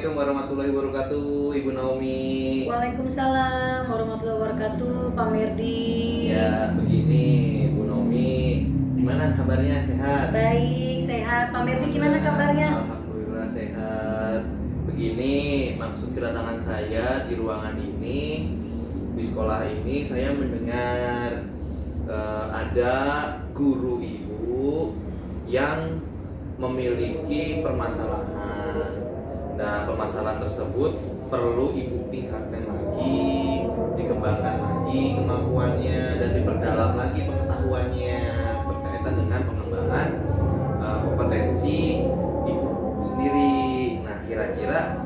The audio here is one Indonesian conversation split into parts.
Assalamualaikum warahmatullahi wabarakatuh, Ibu Naomi. Waalaikumsalam warahmatullahi wabarakatuh, Pak Merdi. Ya, begini, Bu Naomi. Gimana kabarnya? Sehat? Baik, sehat. Pak Merdi gimana kabarnya? Alhamdulillah sehat. Begini, maksud kedatangan saya di ruangan ini, di sekolah ini, saya mendengar ada guru Ibu yang memiliki permasalahan. Nah, permasalahan tersebut perlu Ibu tingkatkan lagi, dikembangkan lagi kemampuannya, dan diperdalam lagi pengetahuannya berkaitan dengan pengembangan kompetensi Ibu sendiri. Nah, kira-kira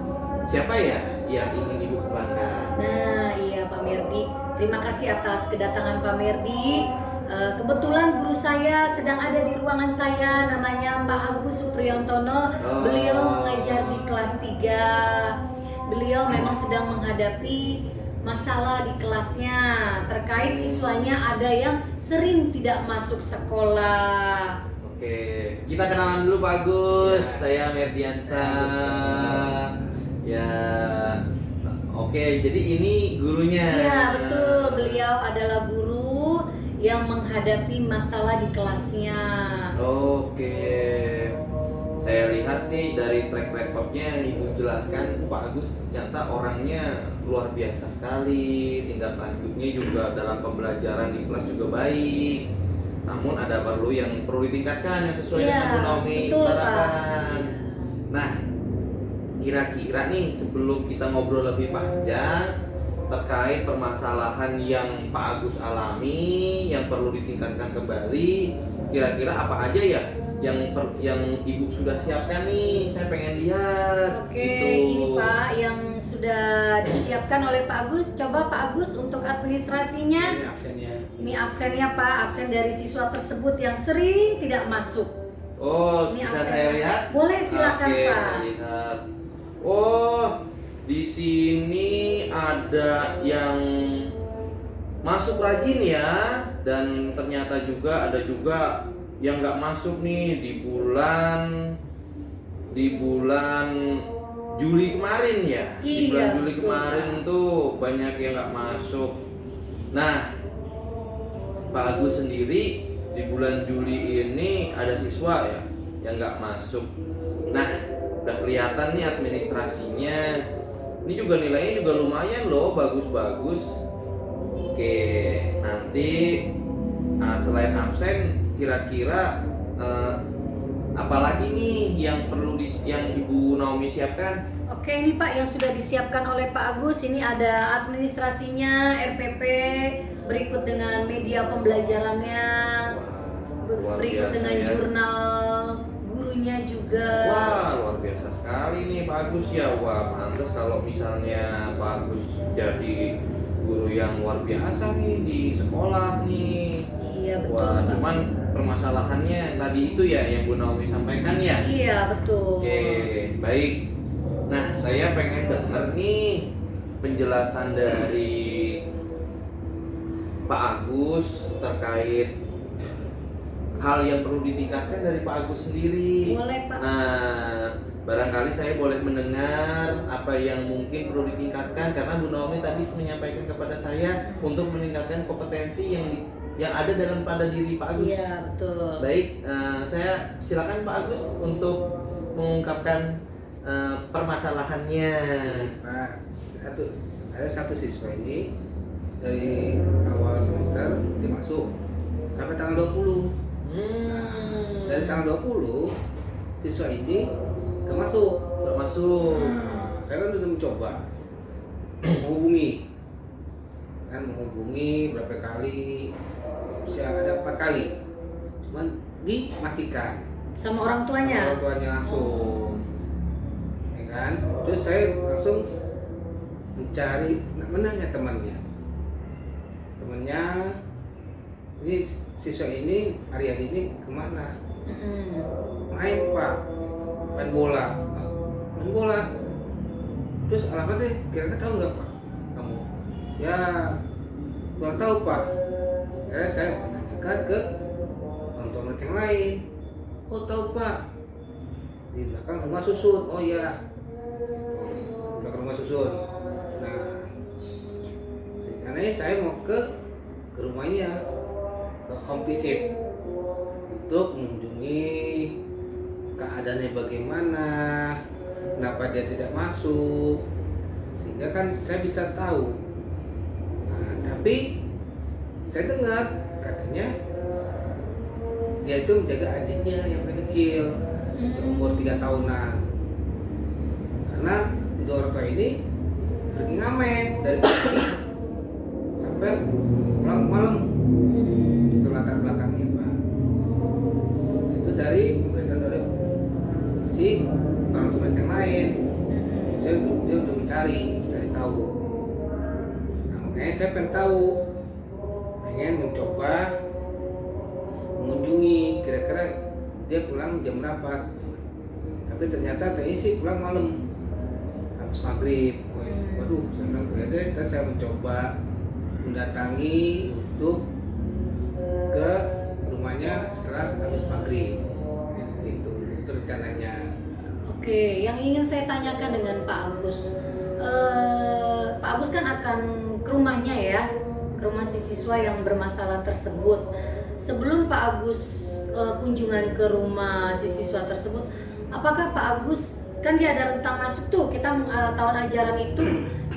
siapa ya yang ingin Ibu kembangkan? Nah, iya Pak Merdi. Terima kasih atas kedatangan Pak Merdi. Kebetulan guru saya sedang ada di ruangan saya, namanya Pak Agus Supriyantono. Beliau mengajar di kelas 3. Beliau memang sedang menghadapi masalah di kelasnya terkait siswanya ada yang sering tidak masuk sekolah. Oke, kita kenalan dulu Pak Agus. Ya. Saya Merdiansyah. Ya. Oke, jadi ini gurunya. Iya, betul. Beliau adalah guru yang menghadapi masalah di kelasnya. Oke. Saya lihat sih dari track recordnya yang Ibu jelaskan, Pak Agus ternyata orangnya luar biasa sekali. Tindak lanjutnya juga dalam pembelajaran di kelas juga baik. Namun ada yang perlu ditingkatkan yang sesuai dengan Bu Naomi betul, utarakan. Pak. Nah, kira-kira nih sebelum kita ngobrol lebih panjang terkait permasalahan yang Pak Agus alami yang perlu ditingkatkan kembali, kira-kira apa aja ya yang Ibu sudah siapkan nih? Saya pengen lihat. Oke, gitu. ini Pak yang sudah disiapkan oleh Pak Agus. Coba Pak Agus untuk administrasinya. Ini absennya. Ini absennya Pak, absen dari siswa tersebut yang sering tidak masuk. Oh, Ini bisa absennya. saya lihat? Boleh, silakan, Oke, Pak. saya lihat. Oh, di sini ada yang masuk rajin ya, dan ternyata juga ada juga yang nggak masuk nih di bulan Juli kemarin ya. Di Iya, bulan Juli betul, kemarin Pak. tuh banyak yang nggak masuk. Nah, Pak Agus sendiri di bulan Juli ini ada siswa ya yang nggak masuk. Nah, udah kelihatan nih administrasinya. Ini juga nilainya juga lumayan loh, bagus-bagus. Oke, nanti selain absen, kira-kira apalagi nih yang perlu yang Ibu Naomi siapkan? Oke, ini Pak yang sudah disiapkan oleh Pak Agus. Ini ada administrasinya, RPP, berikut dengan media pembelajarannya, Luar berikut biasa dengan ya. jurnal gurunya juga. Wah, luar biasa sekali nih Pak Agus ya. Wah, pantes kalau misalnya Pak Agus jadi guru yang luar biasa nih di sekolah nih. Iya, betul, Wah, Pak. cuman permasalahannya yang tadi itu ya yang Bu Naomi sampaikan ya. Iya, betul. Oke, baik. Nah, saya pengen denger nih penjelasan dari Pak Agus terkait hal yang perlu ditingkatkan dari Pak Agus sendiri. Boleh, Pak. Nah, barangkali saya boleh mendengar apa yang mungkin perlu ditingkatkan, karena Bu Naomi tadi menyampaikan kepada saya untuk meningkatkan kompetensi yang ada dalam pada diri Pak Agus. Iya, betul. Baik, saya silakan Pak Agus untuk mengungkapkan permasalahannya. Pak, ada satu siswa ini dari awal semester dia masuk sampai tanggal 20. Dari tanggal 20 siswa ini gak masuk. Gak masuk. Saya kan sudah mencoba menghubungi berapa kali, saya ada 4 kali, cuman dimatikan Sama orang tuanya. orang tuanya langsung, ya kan. Terus saya langsung mencari, menanya temannya, ini siswa ini Aryadi ini kemana? Main Pak, main bola. Main bola. Terus alamatnya kira-kira tahu nggak Pak? Kamu? Ya kurang tahu Pak. Akhirnya saya menanyakan ke teman-teman yang lain. Oh tahu Pak, di belakang rumah susun. Oh iya. Gitu. rumah susun. Nah, karena saya mau ke rumahnya, ke home visit untuk mengunjungi keadaannya bagaimana, kenapa dia tidak masuk, sehingga kan saya bisa tahu. Nah, tapi saya dengar katanya dia itu menjaga adiknya yang paling kecil, yang umur 3 tahunan. Karena kedua orang tua ini pergi ngamen dari pagi sampai pulang malam. Itu latar belakangnya, Pak. Itu dari pemberitaan dari si orang tua yang lain. Dia udah mencari tahu. Nah, makanya saya pengen tahu, pengen mencoba mengunjungi kira-kira dia pulang jam berapa. Tapi ternyata tadi sih pulang malam habis maghrib. Waduh, saya bilang ya deh, saya mencoba mendatangi untuk ke rumahnya setelah habis maghrib. Itu rencananya. Oke, yang ingin saya tanyakan dengan Pak Agus, Pak Agus kan akan ke rumahnya ya, ke rumah si siswa yang bermasalah tersebut. Sebelum Pak Agus kunjungan ke rumah si siswa tersebut, apakah Pak Agus, kan dia ada rentang masuk tuh, kita tahun ajaran itu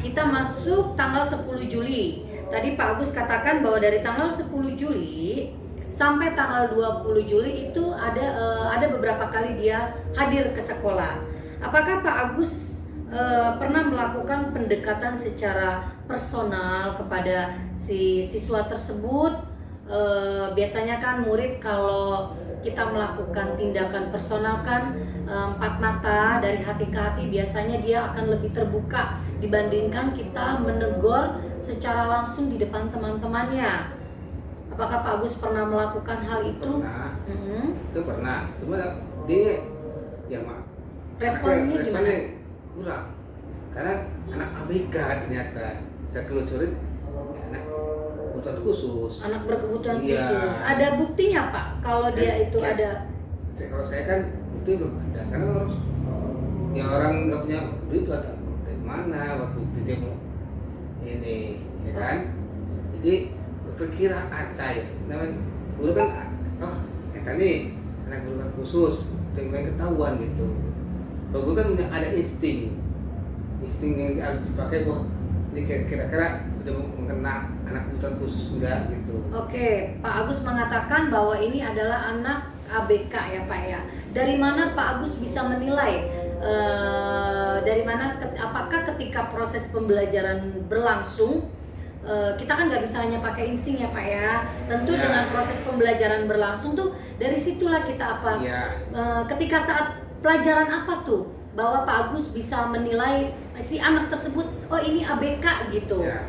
kita masuk tanggal 10 Juli. Tadi Pak Agus katakan bahwa dari tanggal 10 Juli sampai tanggal 20 Juli itu ada beberapa kali dia hadir ke sekolah. Apakah Pak Agus pernah melakukan pendekatan secara personal kepada si siswa tersebut? Biasanya kan murid kalau kita melakukan tindakan personal kan empat mata dari hati ke hati, biasanya dia akan lebih terbuka dibandingkan kita menegur secara langsung di depan teman-temannya. Apakah Pak Agus pernah melakukan hal itu? Pernah. Itu pernah. Cuma dia ya mak. Responnya gimana? Kurang. Karena anak ABK ternyata saya telusurin ya, anak kebutuhan khusus. Anak berkebutuhan Iya. khusus. Ada buktinya Pak kalau dia itu Ya. ada? Kalau saya kan bukti belum ada. Karena harus ya orang nggak punya duit tuh ada dari mana waktu dia mau ini, ya kan? Jadi perkiraan saya, namanya guru kan, oh kita nih anak guru kan khusus, dengan ketahuan gitu. Kalau guru kan punya ada insting yang harus dipakai, bahwa ini kira-kira udah mengena anak kebutuhan khusus enggak gitu. Oke, Pak Agus mengatakan bahwa ini adalah anak ABK ya Pak ya. Dari mana Pak Agus bisa menilai? Dari mana? Apakah ketika proses pembelajaran berlangsung? Kita kan nggak bisa hanya pakai insting ya Pak ya. Tentu Ya. dengan proses pembelajaran berlangsung tuh dari situlah kita apa? Ya. Ketika saat pelajaran apa tuh bahwa Pak Agus bisa menilai si anak tersebut, oh ini ABK gitu. Ya.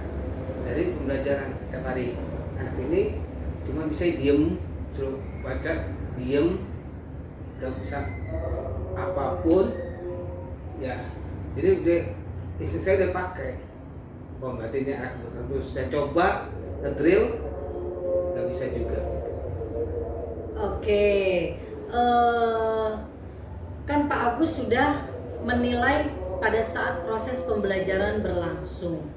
Dari pembelajaran setiap hari, anak ini cuma bisa diem, suruh baca diem, gak bisa apapun. Ya. Jadi istri saya udah pakai. Oh, berarti ini anak terus saya coba ngedrill, nggak bisa juga. Oke, kan Pak Agus sudah menilai pada saat proses pembelajaran berlangsung.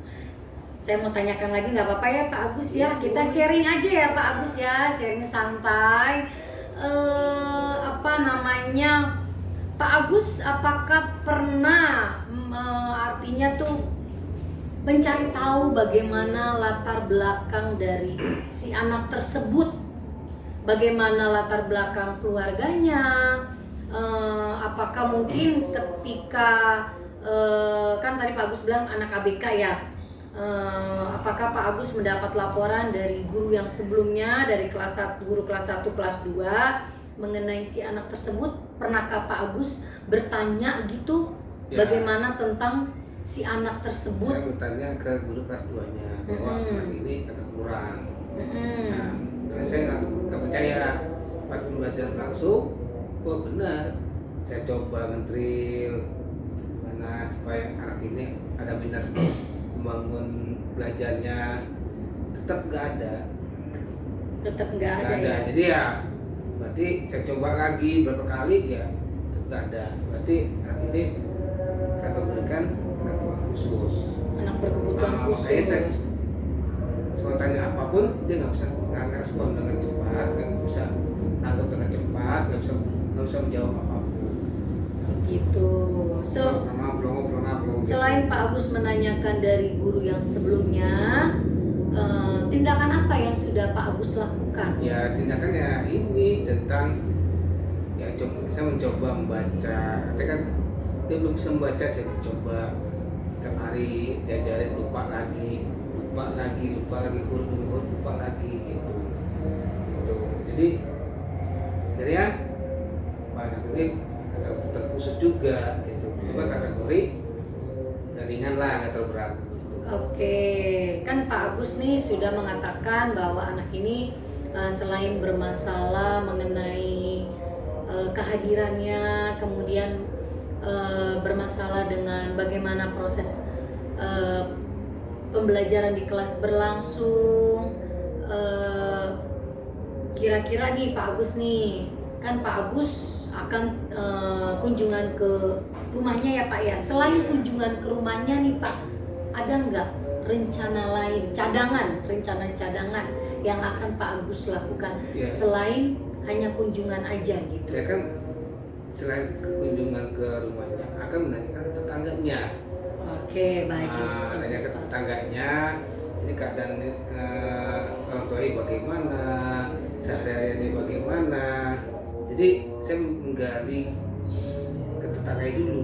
Saya mau tanyakan lagi, nggak apa-apa ya Pak Agus ya? Kita sharing aja ya Pak Agus ya, sharing santai. Pak Agus apakah pernah artinya tuh mencari tahu bagaimana latar belakang dari si anak tersebut, bagaimana latar belakang keluarganya, apakah mungkin ketika kan tadi Pak Agus bilang anak ABK ya, apakah Pak Agus mendapat laporan dari guru yang sebelumnya, dari guru kelas 1, kelas 2 mengenai si anak tersebut? Pernahkah Pak Agus bertanya gitu Ya. bagaimana tentang si anak tersebut? Saya bertanya ke guru kelas 2-nya bahwa anak ini agak kurang. Nah, karena saya nggak percaya. Pas pembelajaran langsung, oh benar. Saya coba nge-drill gimana supaya anak ini ada minat membangun belajarnya, tetap nggak ada. Tetap nggak ada ya. Jadi ya berarti saya coba lagi berapa kali ya tetap nggak ada. Berarti anak ini kategorikan anak kurang khusus. makanya saya semua tanya apapun dia nggak respon dengan cepat, nggak bisa nangkep dengan cepat, nggak bisa menjawab apapun. Begitu. Selain Pak Agus menanyakan dari guru yang sebelumnya, tindakan apa yang sudah Pak Agus lakukan? Ya tindakan ya ini tentang ya saya mencoba membaca. Artinya kan dia belum bisa membaca, saya mencoba tiap hari diajarin lupa lagi huruf demi huruf, lupa lagi gitu. Jadi akhirnya banyak ini ada khusus juga gitu. Cuma kategori ringan lah, nggak terlalu berat. Oke, kan Pak Agus nih sudah mengatakan bahwa anak ini selain bermasalah mengenai kehadirannya, kemudian bermasalah dengan bagaimana proses pembelajaran di kelas berlangsung. Kira-kira nih Pak Agus nih, kan Pak Agus akan kunjungan ke rumahnya ya Pak ya. Selain kunjungan ke rumahnya nih Pak, ada nggak rencana lain, rencana cadangan yang akan Pak Agus lakukan selain hanya kunjungan aja gitu? Saya kan selain kunjungan ke rumahnya akan menanyakan ke tetangganya. Oke, baik. Nanya ke tetangganya, ini keadaan orang tuanya bagaimana, sehari-hari bagaimana. Jadi saya menggali ke tetangganya dulu,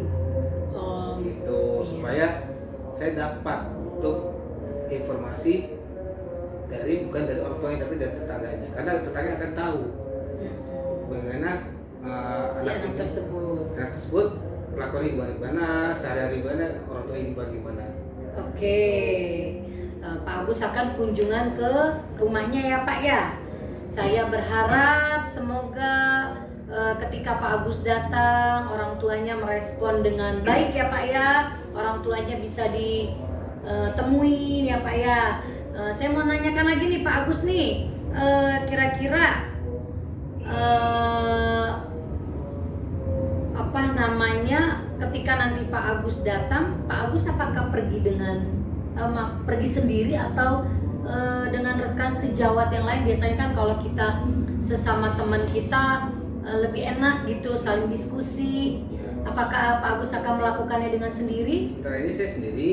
gitu supaya saya dapat untuk informasi bukan dari orang tuanya tapi dari tetangganya, karena tetangga akan tahu bagaimana anak tersebut kelakuannya bagaimana, sehari-hari bagaimana, orang tuanya bagaimana. Oke, Pak Agus akan kunjungan ke rumahnya ya Pak ya. Saya berharap semoga ketika Pak Agus datang, orang tuanya merespon dengan baik ya Pak ya. Orang tuanya bisa ditemuin ya Pak ya. Saya mau nanyakan lagi nih Pak Agus nih, kira-kira ketika nanti Pak Agus datang, Pak Agus apakah pergi sendiri atau dengan rekan sejawat yang lain? Biasanya kan kalau kita sesama teman kita lebih enak gitu saling diskusi. Apakah Pak Agus akan melakukannya dengan sendiri? Sementara ini saya sendiri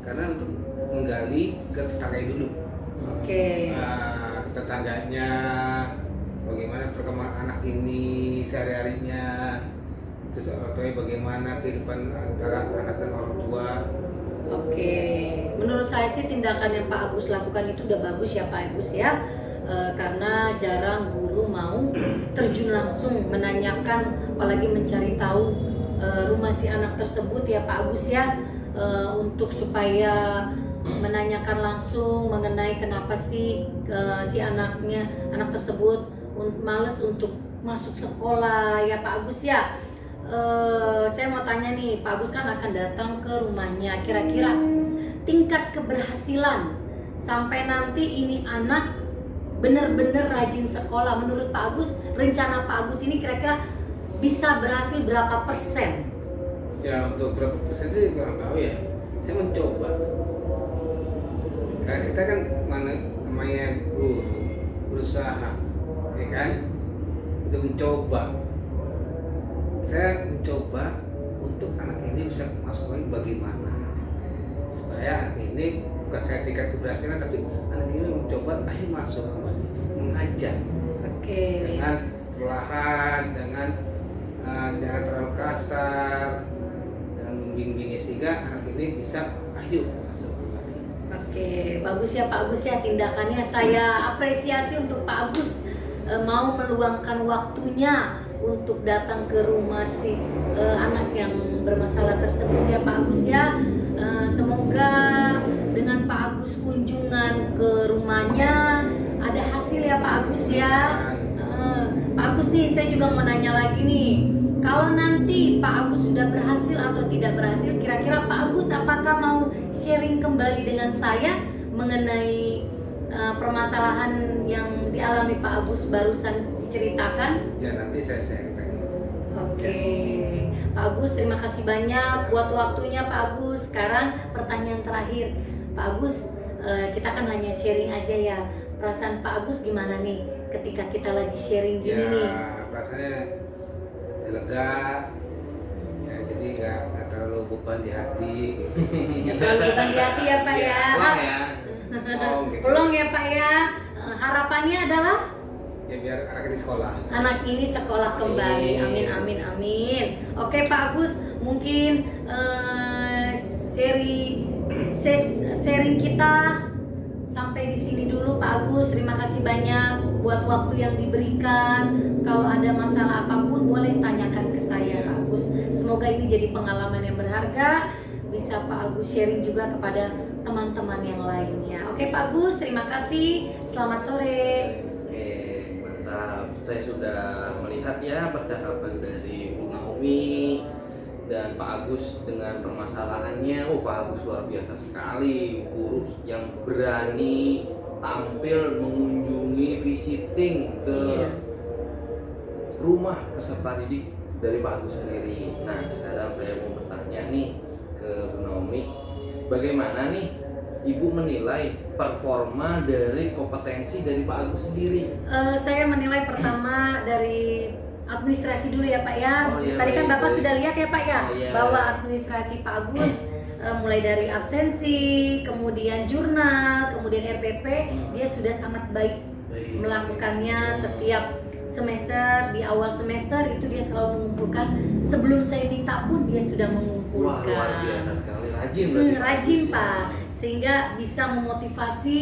karena untuk menggali ke tetangganya dulu. Oke. Tetangganya bagaimana perkembangan anak ini sehari-harinya, terus orang tuanya bagaimana kehidupan antara anak dan orang tua. Oke, menurut saya sih tindakan yang Pak Agus lakukan itu udah bagus ya Pak Agus ya, karena jarang guru mau terjun langsung menanyakan, apalagi mencari tahu rumah si anak tersebut ya Pak Agus ya, untuk supaya menanyakan langsung mengenai kenapa sih si anak tersebut males untuk masuk sekolah ya Pak Agus ya. Saya mau tanya nih, Pak Agus kan akan datang ke rumahnya. Kira-kira tingkat keberhasilan sampai nanti ini anak benar-benar rajin sekolah, menurut Pak Agus, rencana Pak Agus ini kira-kira bisa berhasil berapa persen? Ya untuk berapa persen sih kurang tahu ya. Saya mencoba. Karena kita kan namanya guru berusaha, ya kan? Itu mencoba. Saya mencoba untuk anak ini bisa masuk lagi bagaimana supaya anak ini, bukan saya tingkat keberhasilan, tapi anak ini mencoba ayo masuk kembali mengajar. Dengan perlahan, dengan jangan terlalu kasar dan membimbingnya sehingga anak ini bisa ayo masuk kembali. Bagus ya Pak Agus ya, tindakannya saya apresiasi untuk Pak Agus mau meluangkan waktunya untuk datang ke rumah si anak yang bermasalah tersebut ya Pak Agus ya. Semoga dengan Pak Agus kunjungan ke rumahnya ada hasil ya Pak Agus ya. Pak Agus nih, saya juga mau nanya lagi nih, kalau nanti Pak Agus sudah berhasil atau tidak berhasil, kira-kira Pak Agus apakah mau sharing kembali dengan saya mengenai permasalahan yang dialami Pak Agus barusan diceritakan? Ya nanti saya share lagi. Oke. Pak Agus, terima kasih banyak buat waktunya Pak Agus. Sekarang pertanyaan terakhir, Pak Agus, kita kan hanya sharing aja ya. Perasaan Pak Agus gimana nih ketika kita lagi sharing gini Ya, nih? perasaannya lega. Ya, jadi nggak terlalu beban di hati. Gitu. Nggak terlalu beban di hati ya Pak ya. Pulang ya. Oh, gitu. Pelong ya Pak ya. Harapannya adalah Ya biar anak di sekolah. anak ini sekolah kembali. Amin amin amin. Oke Pak Agus, mungkin sharing kita sampai di sini dulu Pak Agus. Terima kasih banyak buat waktu yang diberikan. Kalau ada masalah apapun boleh tanyakan ke saya Pak Agus. Semoga ini jadi pengalaman yang berharga. Bisa Pak Agus sharing juga kepada teman-teman yang lainnya. Oke Pak Agus, terima kasih. Selamat sore. Oke, mantap. Saya sudah melihat ya percakapan dari Bu Naomi dan Pak Agus dengan permasalahannya. Oh, Pak Agus luar biasa sekali, guru yang berani tampil mengunjungi visiting ke Iya. rumah peserta didik dari Pak Agus sendiri. Nah, sekarang saya mau bertanya nih ke Bu Naomi, bagaimana nih Ibu menilai performa dari kompetensi dari Pak Agus sendiri? Saya menilai pertama dari administrasi dulu ya Pak ya. Oh, iya, Tadi kan baik, Bapak baik. sudah lihat ya Pak ya, Iya. bahwa administrasi Pak Agus mulai dari absensi, kemudian jurnal, kemudian RPP, dia sudah sangat baik Baik. melakukannya setiap semester. Di awal semester itu dia selalu mengumpulkan, sebelum saya minta pun dia sudah Wah, mengumpulkan. luar biasa sekali, rajin berarti Pak Rajin Agus ya. Pak, sehingga bisa memotivasi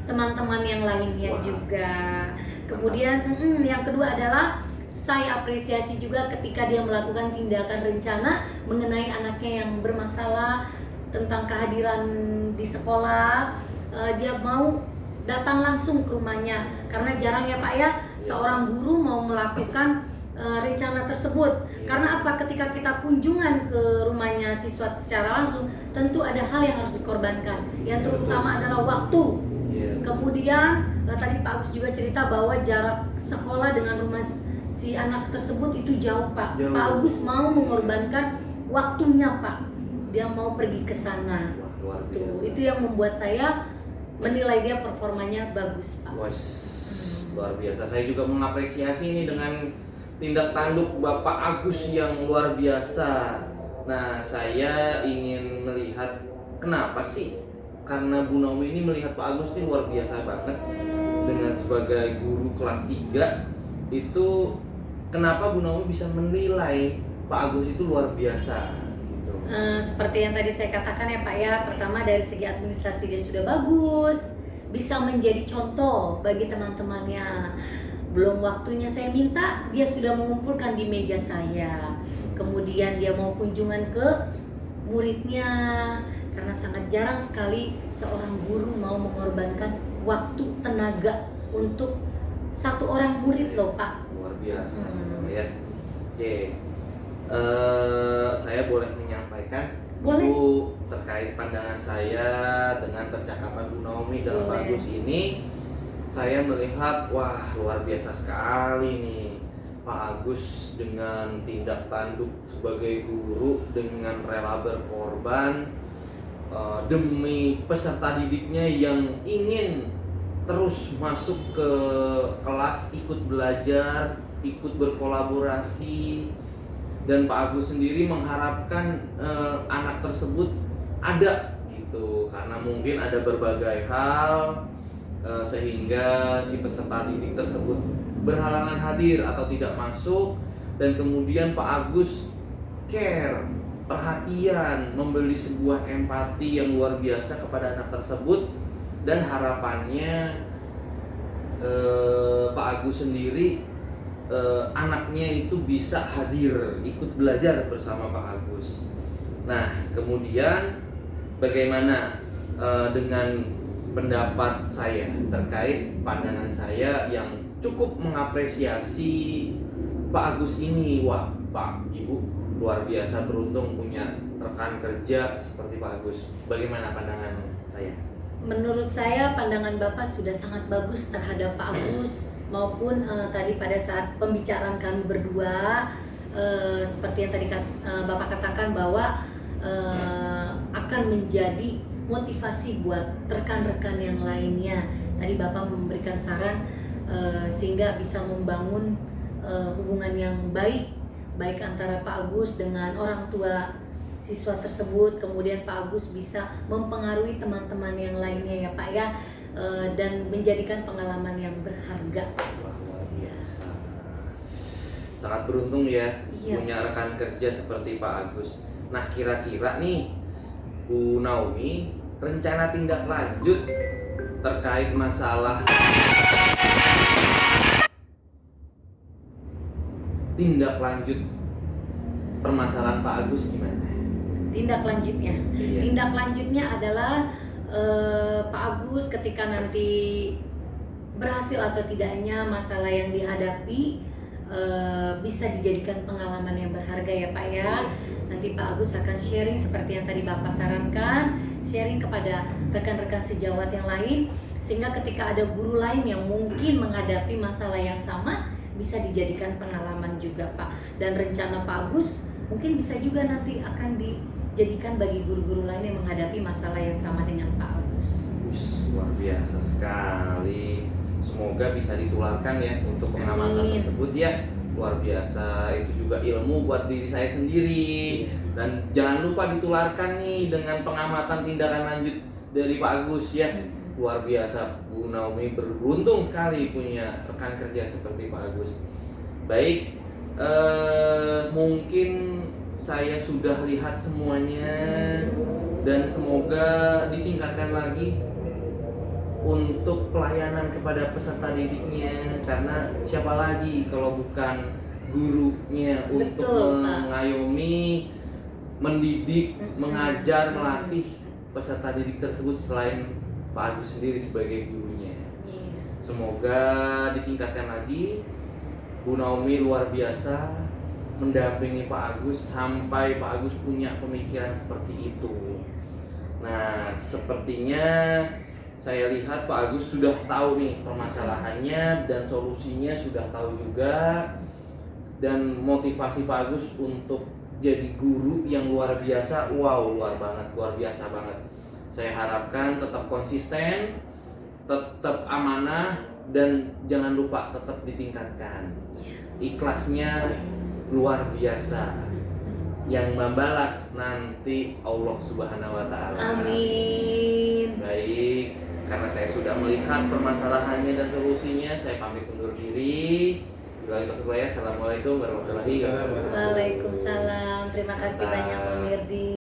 teman-teman yang lainnya Wah. juga. Kemudian yang kedua adalah saya apresiasi juga ketika dia melakukan tindakan rencana mengenai anaknya yang bermasalah tentang kehadiran di sekolah. Dia mau datang langsung ke rumahnya, karena jarang ya Pak ya seorang guru mau melakukan rencana tersebut. Karena apa? Ketika kita kunjungan ke rumahnya siswa secara langsung, tentu ada hal yang harus dikorbankan. Yang terutama adalah waktu. Iya. Kemudian tadi Pak Agus juga cerita bahwa jarak sekolah dengan rumah si anak tersebut itu jauh Pak. Jauh. Pak Agus mau mengorbankan waktunya Pak. Dia mau pergi ke sana. Wah, luar Tuh, biasa. itu yang membuat saya menilai dia performanya bagus Pak. Wah, luar biasa. Saya juga mengapresiasi ini dengan tindak tanduk Bapak Agus yang luar biasa. Nah, saya ingin melihat kenapa sih? Karena Bu Naomi ini melihat Pak Agus ini luar biasa banget dengan sebagai guru kelas 3 itu, kenapa Bu Naomi bisa menilai Pak Agus itu luar biasa gitu. Seperti yang tadi saya katakan ya Pak ya, pertama dari segi administrasi dia sudah bagus, bisa menjadi contoh bagi teman-temannya. Belum waktunya saya minta, dia sudah mengumpulkan di meja saya. Kemudian dia mau kunjungan ke muridnya, karena sangat jarang sekali seorang guru mau mengorbankan waktu tenaga untuk satu orang murid loh Pak. Luar biasa ya. Oke. Saya boleh menyampaikan Boleh. Bu terkait pandangan saya dengan percakapan Bu Naomi dalam Boleh. Pak Agus ini. Saya melihat wah luar biasa sekali nih Pak Agus dengan tindak tanduk sebagai guru, dengan rela berkorban demi peserta didiknya yang ingin terus masuk ke kelas, ikut belajar, ikut berkolaborasi. Dan Pak Agus sendiri mengharapkan anak tersebut ada gitu, karena mungkin ada berbagai hal sehingga si peserta didik tersebut berhalangan hadir atau tidak masuk, dan kemudian Pak Agus care, perhatian, memberi sebuah empati yang luar biasa kepada anak tersebut. Dan harapannya Pak Agus sendiri anaknya itu bisa hadir, ikut belajar bersama Pak Agus. Nah, kemudian bagaimana dengan pendapat saya terkait pandangan saya yang cukup mengapresiasi Pak Agus ini? Wah, Pak Ibu luar biasa beruntung punya rekan kerja seperti Pak Agus. Bagaimana pandangan saya? Menurut saya pandangan Bapak sudah sangat bagus terhadap Pak Agus, maupun tadi pada saat pembicaraan kami berdua, seperti yang tadi Bapak katakan bahwa akan menjadi motivasi buat rekan-rekan yang lainnya. Tadi Bapak memberikan saran sehingga bisa membangun hubungan yang baik antara Pak Agus dengan orang tua siswa tersebut. Kemudian Pak Agus bisa mempengaruhi teman-teman yang lainnya ya Pak ya, dan menjadikan pengalaman yang berharga. Luar biasa. Sangat beruntung ya Iya. punya rekan kerja seperti Pak Agus. Nah, kira-kira nih Bu Naomi, rencana tindak lanjut terkait masalah tindak lanjut permasalahan Pak Agus gimana? Tindak lanjutnya, Iya. tindak lanjutnya adalah Pak Agus ketika nanti berhasil atau tidaknya masalah yang dihadapi bisa dijadikan pengalaman yang berharga ya Pak ya. Nanti Pak Agus akan sharing seperti yang tadi Bapak sarankan, sharing kepada rekan-rekan sejawat yang lain, sehingga ketika ada guru lain yang mungkin menghadapi masalah yang sama bisa dijadikan pengalaman juga Pak. Dan rencana Pak Agus mungkin bisa juga nanti akan dijadikan bagi guru-guru lain yang menghadapi masalah yang sama dengan Pak Agus. Luar biasa sekali. Semoga bisa ditularkan ya untuk pengamatan Amin. tersebut ya. Luar biasa, itu juga ilmu buat diri saya sendiri. Dan jangan lupa ditularkan nih dengan pengamatan tindakan lanjut dari Pak Agus ya. Luar biasa, Bu Naomi beruntung sekali punya rekan kerja seperti Pak Agus. Baik, mungkin saya sudah lihat semuanya dan semoga ditingkatkan lagi untuk pelayanan kepada peserta didiknya, karena siapa lagi kalau bukan gurunya untuk Betul, Pak. mengayomi, mendidik, mengajar, melatih peserta didik tersebut selain Pak Agus sendiri sebagai gurunya. Semoga ditingkatkan lagi. Bu Naomi luar biasa mendampingi Pak Agus sampai Pak Agus punya pemikiran seperti itu. Nah, sepertinya saya lihat Pak Agus sudah tahu nih permasalahannya dan solusinya sudah tahu juga, dan motivasi Pak Agus untuk jadi guru yang luar biasa. Wow, luar biasa banget. Saya harapkan tetap konsisten, tetap amanah, dan jangan lupa tetap ditingkatkan. Ikhlasnya luar biasa. Yang membalas nanti Allah Subhanahu wa Ta'ala. Amin. Baik, karena saya sudah melihat permasalahannya dan solusinya, saya pamit undur diri. Assalamualaikum warahmatullahi wabarakatuh. Waalaikumsalam. Terima kasih banyak Pak Mirdi.